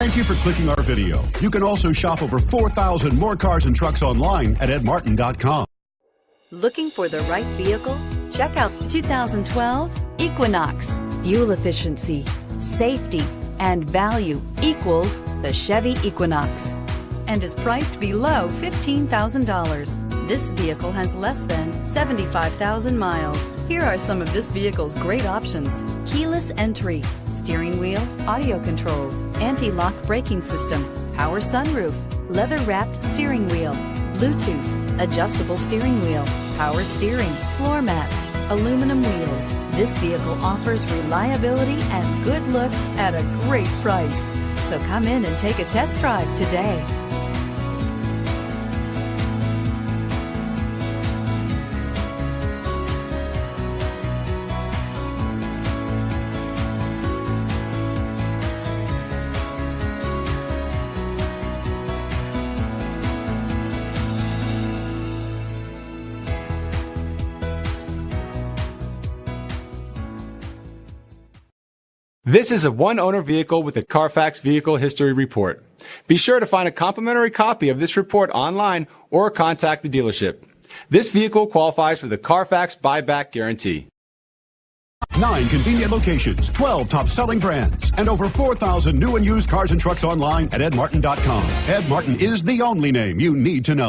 Thank you for clicking our video. You can also shop over 4,000 more cars and trucks online at edmartin.com. Looking for the right vehicle? Check out 2012 Equinox. Fuel efficiency, safety, and value equals the Chevy Equinox and is priced below $15,000. This vehicle has less than 75,000 miles. Here are some of this vehicle's great options: keyless entry, steering wheel audio controls, anti-lock braking system, power sunroof, leather-wrapped steering wheel, Bluetooth, adjustable steering wheel, power steering, floor mats, aluminum wheels. This vehicle offers reliability and good looks at a great price. So come in and take a test drive today. This is a one-owner vehicle with a CARFAX Vehicle History Report. Be sure to find a complimentary copy of this report online or contact the dealership. This vehicle qualifies for the CARFAX Buyback Guarantee. 9 convenient locations, 12 top-selling brands, and over 4,000 new and used cars and trucks online at edmartin.com. Ed Martin is the only name you need to know.